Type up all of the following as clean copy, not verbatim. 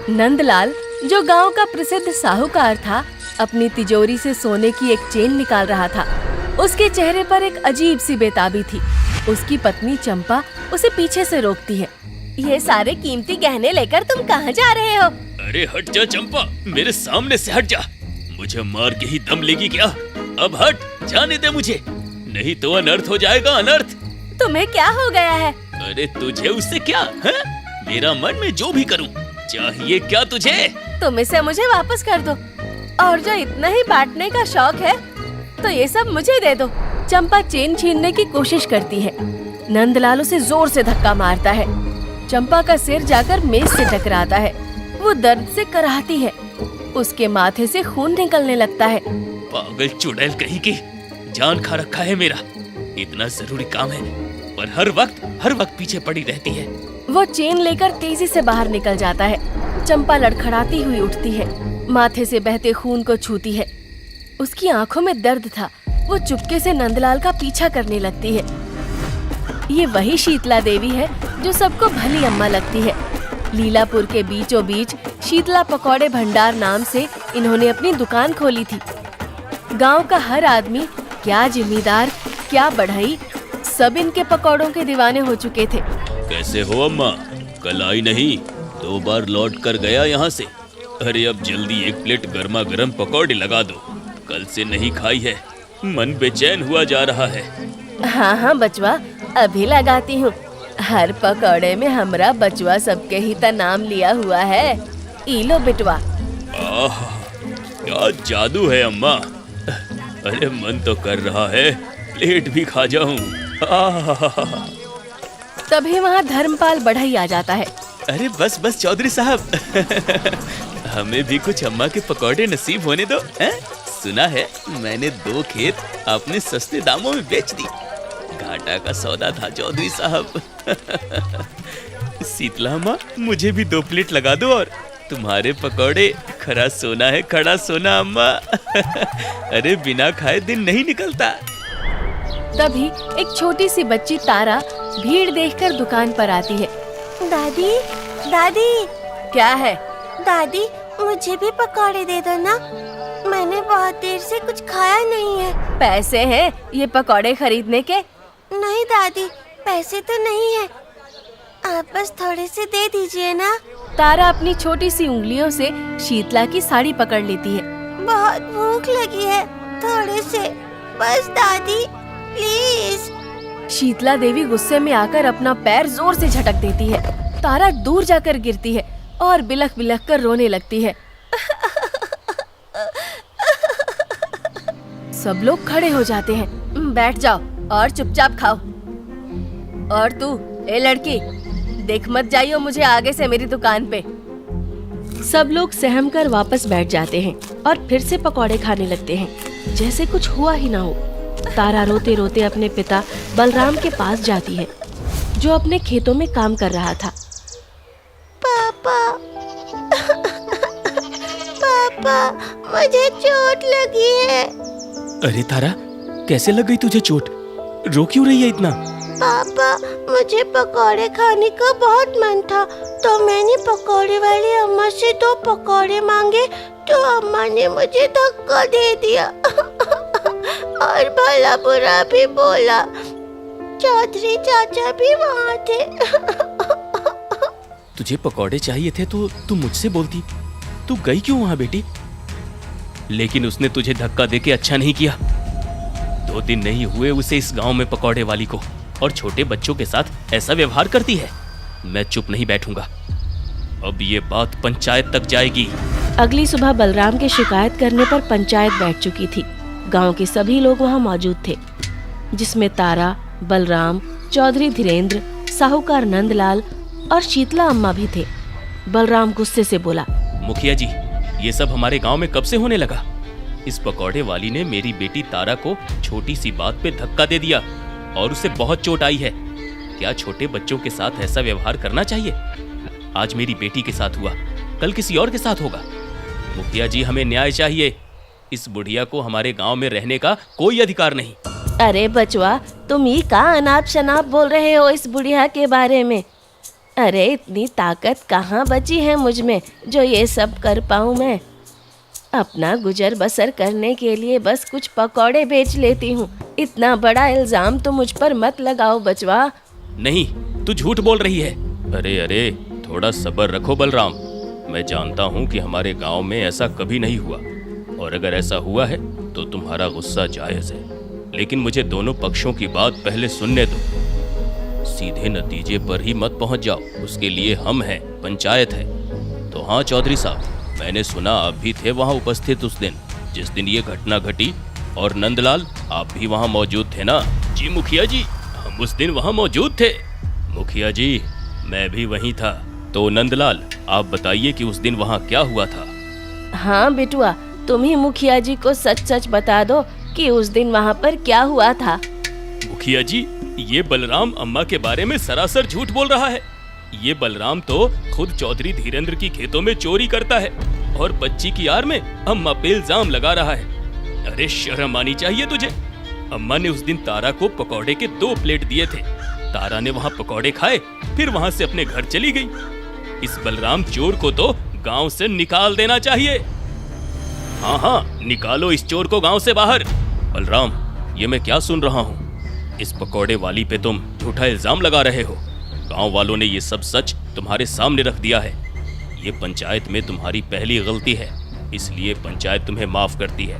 नंदलाल, जो गांव का प्रसिद्ध साहूकार था, अपनी तिजोरी से सोने की एक चेन निकाल रहा था। उसके चेहरे पर एक अजीब सी बेताबी थी। उसकी पत्नी चंपा उसे पीछे से रोकती है। ये सारे कीमती गहने लेकर तुम कहाँ जा रहे हो? अरे हट जा चंपा, मेरे सामने से हट जा। मुझे मार के ही दम लेगी क्या? अब हट, जाने दे मुझे, नहीं तो अनर्थ हो जाएगा, अनर्थ। तुम्हें क्या हो गया है? अरे तुझे उससे क्या है? मेरा मन में जो भी करूं, चाहिए क्या तुझे? तुम इसे मुझे वापस कर दो, और जो इतना ही बांटने का शौक है तो ये सब मुझे दे दो। चंपा चेन छीनने की कोशिश करती है। नंदलाल उसे जोर से धक्का मारता है। चंपा का सिर जाकर मेज से टकराता है। वो दर्द से कराहती है। उसके माथे से खून निकलने लगता है। पागल चुड़ैल कहीं की, जान खा रखा है मेरा। इतना जरूरी काम है पर हर वक्त पीछे पड़ी रहती है। वो चेन लेकर तेजी से बाहर निकल जाता है। चंपा लड़खड़ाती हुई उठती है, माथे से बहते खून को छूती है। उसकी आंखों में दर्द था। वो चुपके से नंदलाल का पीछा करने लगती है। ये वही शीतला देवी है जो सबको भली अम्मा लगती है। लीलापुर के बीचों बीच शीतला पकौड़े भंडार नाम से इन्होंने अपनी दुकान खोली थी। गांव का हर आदमी, क्या जिम्मेदार, क्या बढ़ई, सब इनके पकौड़ों के दीवाने हो चुके थे। कैसे हो अम्मा? कल आई नहीं, 2 बार लौट कर गया यहाँ से। अरे अब जल्दी 1 प्लेट गर्मा गर्म पकौड़े लगा दो, कल से नहीं खाई है, मन बेचैन हुआ जा रहा है। हाँ बचवा, अभी लगाती हूँ। हर पकौड़े में हमरा बचवा सबके ही ता नाम लिया हुआ है। इलो बिटवा। आह, क्या जादू है अम्मा। अरे मन तो कर रहा है प्लेट भी खा जाऊं। तभी वहाँ धर्मपाल बढ़ई आ जाता है। अरे बस चौधरी साहब, हमें भी कुछ अम्मा के पकौड़े नसीब होने दो। सुना है मैंने 2 खेत आपने सस्ते दामों में बेच दी। घाटा का सौदा था चौधरी साहब। शीतला अम्मा, मुझे भी 2 प्लेट लगा दो, और तुम्हारे पकौड़े खरा सोना है, खड़ा सोना अम्मा। अरे बिना खाए दिन नहीं निकलता। तभी एक छोटी सी बच्ची तारा भीड़ देखकर दुकान पर आती है। दादी, दादी। क्या है? दादी, मुझे भी पकौड़े दे दो ना, मैंने बहुत देर से कुछ खाया नहीं है। पैसे हैं ये पकौड़े खरीदने के? नहीं दादी, पैसे तो नहीं है, आप बस थोड़े से दे दीजिए ना। तारा अपनी छोटी सी उंगलियों से शीतला की साड़ी पकड़ लेती है। बहुत भूख लगी है, थोड़े से बस दादी, प्लीज। शीतला देवी गुस्से में आकर अपना पैर जोर से झटक देती है। तारा दूर जाकर गिरती है और बिलख बिलख कर रोने लगती है। सब लोग खड़े हो जाते हैं। बैठ जाओ और चुपचाप खाओ। और तू, ए लड़की, देख मत जाइयो मुझे आगे से मेरी दुकान पे। सब लोग सहम कर वापस बैठ जाते हैं और फिर से पकौड़े खाने लगते हैं, जैसे कुछ हुआ ही ना हो। तारा रोते रोते अपने पिता बलराम के पास जाती है, जो अपने खेतों में काम कर रहा था। पापा, पापा, मुझे चोट लगी है। अरे तारा, कैसे लग गई तुझे चोट? रो क्यों रही है इतना? पापा, मुझे पकौड़े खाने का बहुत मन था, तो मैंने पकौड़े वाली अम्मा से 2 पकौड़े मांगे, तो अम्मा ने मुझे धक्का दे दिया। और भला बुरा भी बोला। चौधरी चाचा भी वहाँ थे। तुझे पकौड़े चाहिए थे तो तू मुझसे बोलती। तू गई क्यों वहाँ बेटी? लेकिन उसने तुझे धक्का देके अच्छा नहीं किया। 2 दिन नहीं हुए उसे इस गांव में पकौड़े वाली को, और छोटे बच्चों के साथ ऐसा व्यवहार करती है। मैं चुप नहीं बैठूंगा, अब ये बात पंचायत तक जाएगी। अगली सुबह बलराम के शिकायत करने पर पंचायत बैठ चुकी थी। गांव के सभी लोग वहां मौजूद थे, जिसमें तारा, बलराम, चौधरी धीरेन्द्र, साहूकार नंदलाल और शीतला अम्मा भी थे। बलराम गुस्से से बोला, मुखिया जी, ये सब हमारे गांव में कब से होने लगा? इस पकौड़े वाली ने मेरी बेटी तारा को छोटी सी बात पे धक्का दे दिया और उसे बहुत चोट आई है। क्या छोटे बच्चों के साथ ऐसा व्यवहार करना चाहिए? आज मेरी बेटी के साथ हुआ, कल किसी और के साथ होगा। मुखिया जी, हमें न्याय चाहिए। इस बुढ़िया को हमारे गांव में रहने का कोई अधिकार नहीं। अरे बचवा, तुम ये का अनाप शनाप बोल रहे हो इस बुढ़िया के बारे में? अरे इतनी ताकत कहाँ बची है मुझ में जो ये सब कर पाऊँ मैं। अपना गुजर बसर करने के लिए बस कुछ पकौड़े बेच लेती हूँ। इतना बड़ा इल्जाम तो मुझ पर मत लगाओ बचवा। नहीं, तू झूठ बोल रही है। अरे अरे, थोड़ा सब्र रखो बलराम। मैं जानता हूँ कि हमारे गांव में ऐसा कभी नहीं हुआ, और अगर ऐसा हुआ है तो तुम्हारा गुस्सा जायज़ है, लेकिन मुझे दोनों पक्षों की बात पहले सुनने दो। सीधे नतीजे पर ही मत पहुंच जाओ, उसके लिए हम हैं, पंचायत है। तो हाँ चौधरी साहब, मैंने सुना आप भी थे वहाँ उपस्थित उस दिन जिस दिन ये घटना घटी, और नंदलाल आप भी वहाँ मौजूद थे ना? जी मुखिया जी, हम उस दिन वहाँ मौजूद थे। मुखिया जी, मैं भी वहीं था। तो नंदलाल, आप बताइए कि उस दिन वहाँ क्या हुआ था? हाँ बिटुआ, तुम ही मुखिया जी को सच सच बता दो कि उस दिन वहाँ पर क्या हुआ था। मुखिया जी, ये बलराम अम्मा के बारे में सरासर झूठ बोल रहा है। ये बलराम तो खुद चौधरी धीरेन्द्र की खेतों में चोरी करता है और बच्ची की आड़ में अम्मा पे इल्जाम लगा रहा है। अरे शर्म आनी चाहिए तुझे। अम्मा ने उस दिन तारा को पकौड़े के 2 प्लेट दिए थे। तारा ने वहाँ पकौड़े खाए, फिर वहाँ से अपने घर चली गई। इस बलराम चोर को तो गांव से निकाल देना चाहिए। हाँ हाँ, निकालो इस चोर को गांव से बाहर। बलराम, ये मैं क्या सुन रहा हूँ? इस पकौड़े वाली पे तुम झूठा इल्जाम लगा रहे हो। गांव वालों ने ये सब सच तुम्हारे सामने रख दिया है। ये पंचायत में तुम्हारी पहली गलती है, इसलिए पंचायत तुम्हें माफ करती है,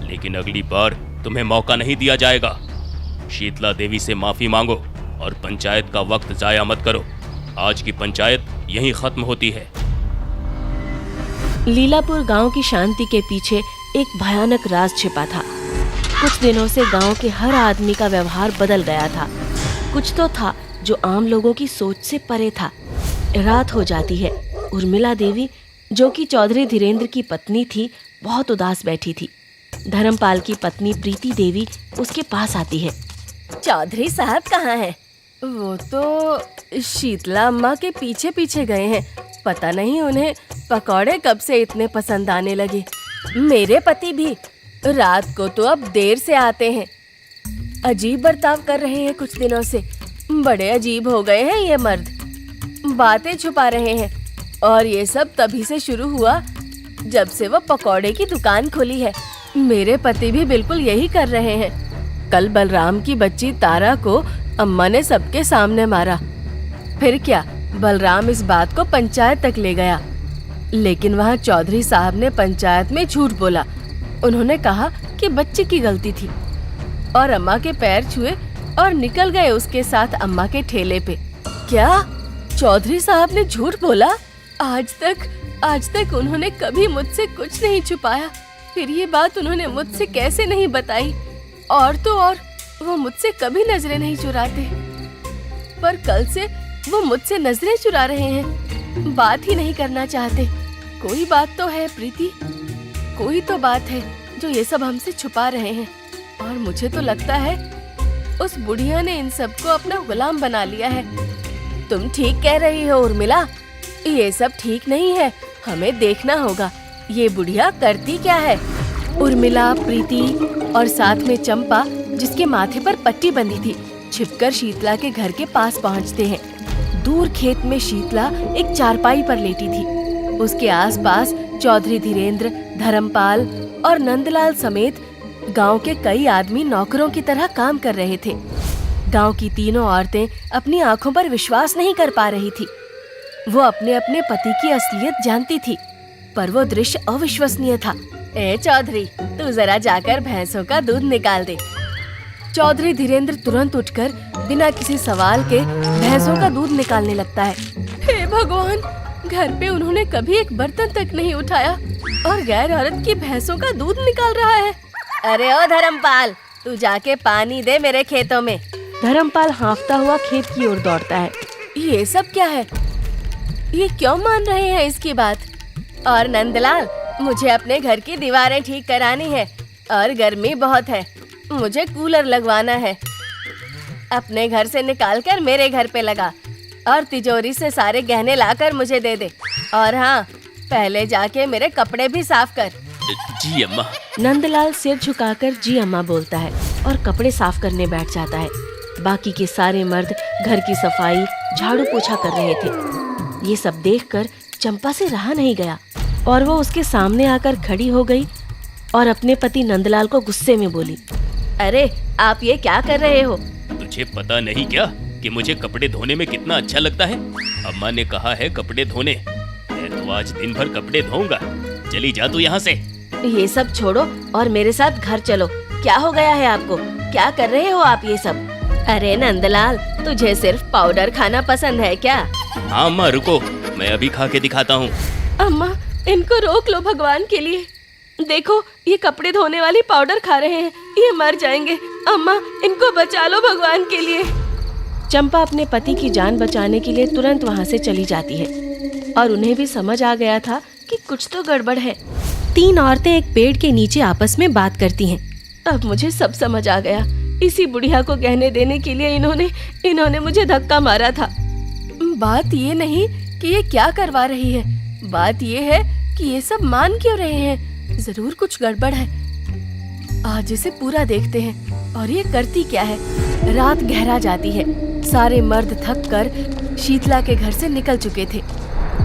लेकिन अगली बार तुम्हें मौका नहीं दिया जाएगा। शीतला देवी से माफी मांगो और पंचायत का वक्त जाया मत करो। आज की पंचायत यहीं खत्म होती है। लीलापुर गांव की शांति के पीछे एक भयानक राज छिपा था। कुछ दिनों से गांव के हर आदमी का व्यवहार बदल गया था। कुछ तो था जो आम लोगों की सोच से परे था। रात हो जाती है। उर्मिला देवी, जो कि चौधरी धीरेन्द्र की पत्नी थी, बहुत उदास बैठी थी। धर्मपाल की पत्नी प्रीति देवी उसके पास आती है। चौधरी साहब कहाँ हैं? वो तो शीतला अम्मा के पीछे पीछे गए हैं। पता नहीं उन्हें पकौड़े कब से इतने पसंद आने लगे। मेरे पति भी रात को तो अब देर से आते हैं। अजीब बर्ताव कर रहे हैं कुछ दिनों से। बड़े अजीब हो गए हैं ये मर्द। बातें छुपा रहे हैं, और ये सब तभी से शुरू हुआ जब से वो पकौड़े की दुकान खोली है। मेरे पति भी बिल्कुल यही कर रहे हैं। कल बलराम की बच्ची तारा को अम्मा ने सबके सामने मारा। फिर क्या, बलराम इस बात को पंचायत तक ले गया, लेकिन वहाँ चौधरी साहब ने पंचायत में झूठ बोला। उन्होंने कहा कि बच्ची की गलती थी, और अम्मा के पैर छुए और निकल गए उसके साथ अम्मा के ठेले पे। क्या चौधरी साहब ने झूठ बोला? आज तक उन्होंने कभी मुझसे कुछ नहीं छुपाया। फिर ये बात उन्होंने मुझसे कैसे नहीं बताई? और तो और वो मुझसे कभी नजरें नहीं चुराते, पर कल से वो मुझसे नजरें चुरा रहे हैं। बात ही नहीं करना चाहते। कोई बात तो है प्रीति, कोई तो बात है जो ये सब हमसे छुपा रहे हैं। और मुझे तो लगता है उस बुढ़िया ने इन सबको अपना गुलाम बना लिया है। तुम ठीक कह रही हो उर्मिला, ये सब ठीक नहीं है। हमें देखना होगा ये बुढ़िया करती क्या है। उर्मिला, प्रीति और साथ में चंपा, जिसके माथे पर पट्टी बंधी थी, छिपकर शीतला के घर के पास पहुंचते हैं। दूर खेत में शीतला एक चारपाई पर लेटी थी। उसके आसपास चौधरी धीरेन्द्र, धर्मपाल और नंदलाल समेत गांव के कई आदमी नौकरों की तरह काम कर रहे थे। गांव की तीनों औरतें अपनी आंखों पर विश्वास नहीं कर पा रही थी। वो अपने अपने पति की असलियत जानती थी, पर वो दृश्य अविश्वसनीय था। ए चौधरी, तू जरा जाकर भैंसों का दूध निकाल दे। चौधरी धीरेन्द्र तुरंत उठकर बिना किसी सवाल के भैंसों का दूध निकालने लगता है। हे भगवान, घर पे उन्होंने कभी एक बर्तन तक नहीं उठाया और गैर औरत की भैंसों का दूध निकाल रहा है। अरे ओ धर्मपाल, तू जाके पानी दे मेरे खेतों में। धर्मपाल हाँफता हुआ खेत की ओर दौड़ता है। ये सब क्या है? ये क्यों मान रहे हैं इसकी बात? और नंदलाल, मुझे अपने घर की दीवारें ठीक करानी है और गर्मी बहुत है। मुझे कूलर लगवाना है। अपने घर से निकालकर मेरे घर पे लगा और तिजोरी से सारे गहने लाकर मुझे दे दे। और हाँ, पहले जाके मेरे कपड़े भी साफ कर। जी अम्मा। नंदलाल सिर झुकाकर जी अम्मा बोलता है और कपड़े साफ करने बैठ जाता है। बाकी के सारे मर्द घर की सफाई, झाड़ू पोछा कर रहे थे। ये सब देखकर चंपा से रहा नहीं गया और वो उसके सामने आकर खड़ी हो गई और अपने पति नंदलाल को गुस्से में बोली, अरे आप ये क्या कर रहे हो? तुझे पता नहीं क्या कि मुझे कपड़े धोने में कितना अच्छा लगता है? अम्मा ने कहा है कपड़े धोने। मैं तो आज दिन भर कपड़े धोऊंगा। चली जा तू यहाँ से। ये सब छोड़ो और मेरे साथ घर चलो। क्या हो गया है आपको? क्या कर रहे हो आप ये सब? अरे नंदलाल, तुझे सिर्फ पाउडर खाना पसंद है क्या? हाँ अम्मा रुको, मैं अभी खा के दिखाता हूँ। अम्मा, इनको रोक लो भगवान के लिए। देखो, ये कपड़े धोने वाली पाउडर खा रहे हैं, ये मर जाएंगे। अम्मा, इनको बचा लो भगवान के लिए। चंपा अपने पति की जान बचाने के लिए तुरंत वहाँ से चली जाती है और उन्हें भी समझ आ गया था कि कुछ तो गड़बड़ है। 3 औरतें एक पेड़ के नीचे आपस में बात करती हैं। अब मुझे सब समझ आ गया। इसी बुढ़िया को गहने देने के लिए इन्होंने मुझे धक्का मारा था। बात ये नहीं कि ये क्या करवा रही है, बात ये है कि ये सब मान क्यों रहे हैं। जरूर कुछ गड़बड़ है। आज इसे पूरा देखते हैं और ये करती क्या है। रात गहरा जाती है। सारे मर्द थक कर शीतला के घर से निकल चुके थे।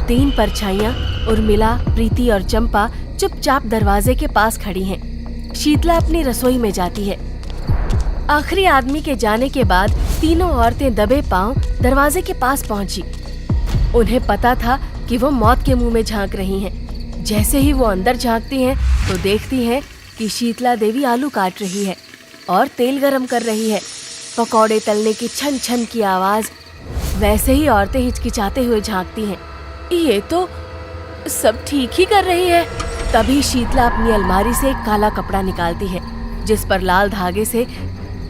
3 परछाइयां उर्मिला, प्रीति और चंपा चुपचाप दरवाजे के पास खड़ी हैं। शीतला अपनी रसोई में जाती है। आखिरी आदमी के जाने के बाद तीनों औरतें दबे पांव दरवाजे के पास पहुंची। उन्हें पता था कि वो मौत के मुंह में झांक रही हैं। जैसे ही वो अंदर झांकती हैं तो देखती हैं कि शीतला देवी आलू काट रही है और तेल गरम कर रही है। पकौड़े तलने की छन छन की आवाज। वैसे ही औरतें हिचकिचाते हुए झांकती हैं। ये तो सब ठीक ही कर रही है। तभी शीतला अपनी अलमारी से एक काला कपड़ा निकालती है जिस पर लाल धागे से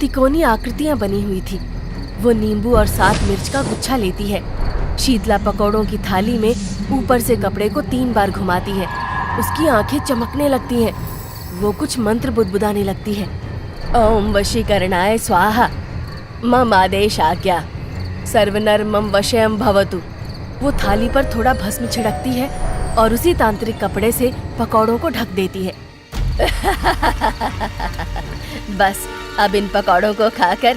तिकोनी आकृतियां बनी हुई थी। वो नींबू और 7 मिर्च का गुच्छा लेती है। शीतला पकौड़ों की थाली में ऊपर से कपड़े को 3 बार घुमाती है। उसकी आंखें चमकने लगती हैं। वो कुछ मंत्र बुदबुदाने लगती है। ओम वशीकरणाय स्वाहा, मम आदेश आज्ञा, सर्वनर मम वशयम भवतु। वो थाली पर थोड़ा भस्म छिड़कती है और उसी तांत्रिक कपड़े से पकौड़ों को ढक देती है। बस अब इन पकौड़ों को खाकर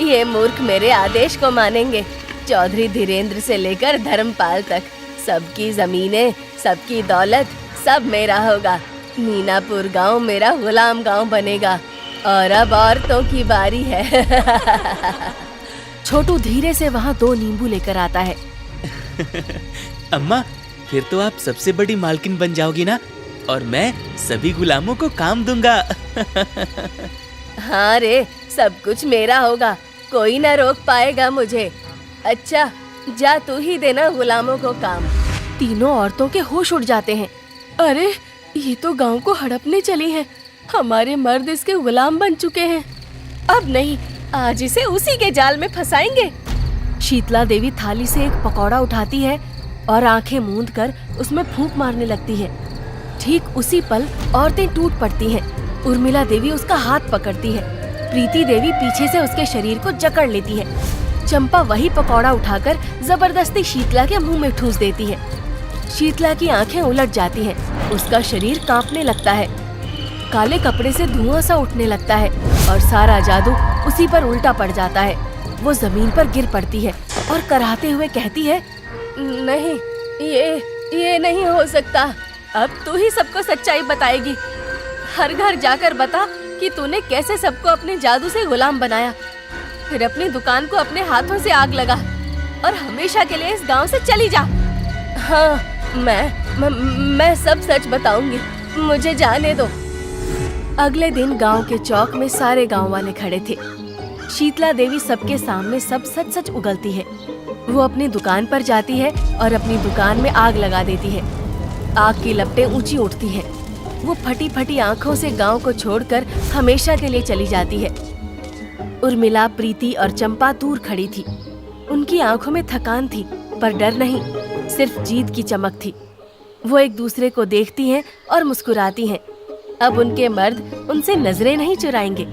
ये मूर्ख मेरे आदेश को मानेंगे। चौधरी धीरेन्द्र से लेकर धर्मपाल तक सबकी जमीनें, सबकी दौलत सब मेरा होगा। मीनापुर गांव मेरा गुलाम गांव बनेगा और अब औरतों की बारी है। छोटू धीरे से वहाँ 2 नींबू लेकर आता है। अम्मा, फिर तो आप सबसे बड़ी मालकिन बन जाओगी ना, और मैं सभी गुलामों को काम दूंगा। हाँ रे, सब कुछ मेरा होगा, कोई ना रोक पाएगा मुझे। अच्छा, जा तू ही देना गुलामों को काम। तीनों औरतों के होश उड़ जाते हैं। अरे, ये तो गांव को हड़पने चली है। हमारे मर्द इसके गुलाम बन चुके हैं। अब नहीं, आज इसे उसी के जाल में फंसाएंगे। शीतला देवी थाली से एक पकौड़ा उठाती है और आंखें मूंद कर उसमें फूंक मारने लगती है। ठीक उसी पल औरतें टूट पड़ती हैं। उर्मिला देवी उसका हाथ पकड़ती है। प्रीति देवी पीछे से उसके शरीर को जकड़ लेती है। चंपा वही पकौड़ा उठाकर जबरदस्ती शीतला के मुंह में ठूस देती है। शीतला की आंखें उलट जाती हैं। उसका शरीर कांपने लगता है। काले कपड़े से धुआं सा उठने लगता है और सारा जादू उसी पर उल्टा पड़ जाता है। वो जमीन पर गिर पड़ती है और कराहते हुए कहती है, नहीं, ये नहीं हो सकता। अब तू ही सबको सच्चाई बताएगी। हर घर जाकर बता कि तूने कैसे सबको अपने जादू से गुलाम बनाया। फिर अपनी दुकान को अपने हाथों से आग लगा और हमेशा के लिए इस गांव से चली जा। हाँ, मैं सब सच बताऊंगी, मुझे जाने दो। अगले दिन गांव के चौक में सारे गांव वाले खड़े थे। शीतला देवी सबके सामने सब सच सच उगलती है। वो अपनी दुकान पर जाती है और अपनी दुकान में आग लगा देती है। आग की लपटें ऊंची उठती हैं। वो फटी फटी आंखों से गांव को छोड़कर हमेशा के लिए चली जाती है। उर्मिला, प्रीति और चंपा दूर खड़ी थी। उनकी आंखों में थकान थी, पर डर नहीं, सिर्फ जीत की चमक थी। वो एक दूसरे को देखती हैं और मुस्कुराती हैं। अब उनके मर्द उनसे नजरें नहीं चुराएंगे।